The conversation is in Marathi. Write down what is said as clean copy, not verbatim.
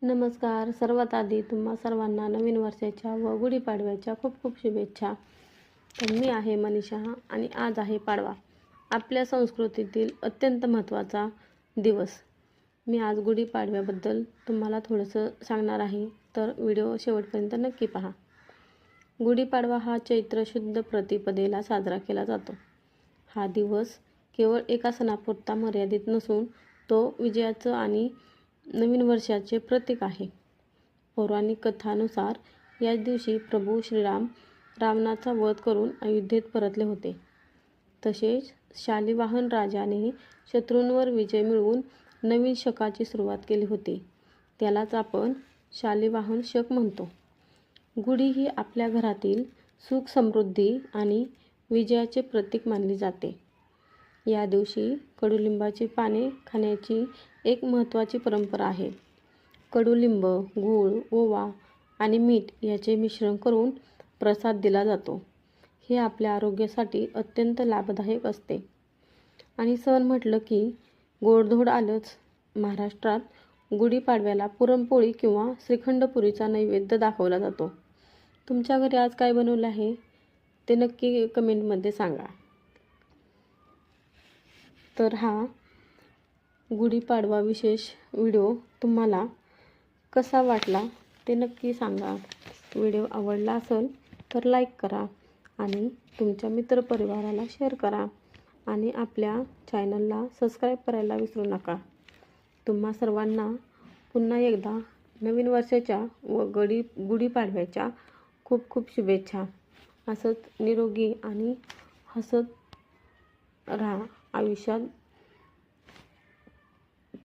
नमस्कार. सर्वात आधी तुम्हा सर्वांना नवीन वर्षाच्या व गुढीपाडव्याच्या खूप खूप शुभेच्छा. तर मी आहे मनीषा आणि आज आहे पाडवा, आपल्या संस्कृतीतील अत्यंत महत्त्वाचा दिवस. मी आज गुढीपाडव्याबद्दल तुम्हाला थोडंसं सांगणार आहे, तर व्हिडिओ शेवटपर्यंत नक्की पहा. गुढीपाडवा हा चैत्र शुद्ध प्रतिपदेला साजरा केला जातो. हा दिवस केवळ एका सणापुरता मर्यादित नसून तो विजयाचं आणि नवीन वर्षाचे प्रतीक आहे. पौराणिक कथानुसार याच दिवशी प्रभू श्रीराम रावणाचा वध करून अयोध्येत परतले होते. तसेच शालिवाहन राजाने शत्रूंवर विजय मिळवून नवीन शकाची सुरुवात केली होती. त्यालाच आपण शालिवाहन शक म्हणतो. गुढी ही आपल्या घरातील सुख समृद्धी आणि विजयाचे प्रतीक मानली जाते. या दिवशी कडुलिंबाची पाने खाण्याची एक महत्त्वाची परंपरा आहे. कडुलिंब, गूळ, ओवा आणि मीठ याचे मिश्रण करून प्रसाद दिला जातो. हे आपल्या आरोग्यासाठी अत्यंत लाभदायक असते. आणि सण म्हटलं की गोडधोड आलंच. महाराष्ट्रात गुढीपाडव्याला पुरणपोळी किंवा श्रीखंडपुरीचा नैवेद्य दाखवला जातो. तुमच्या घरी आज काय बनवलं आहे ते नक्की कमेंटमध्ये सांगा. तर हा गुढीपाडवा विशेष व्हिडिओ तुम्हाला कसा वाटला ते नक्की सांगा. व्हिडिओ आवडला असेल तर लाईक करा आणि तुमच्या मित्रपरिवाराला शेअर करा आणि आपल्या चॅनलला सबस्क्राईब करायला विसरू नका. तुम्हा सर्वांना पुन्हा एकदा नवीन वर्षाच्या व गुढीपाडव्याच्या खूप खूप शुभेच्छा. असंच निरोगी आणि हसत राहा. आयुष्यात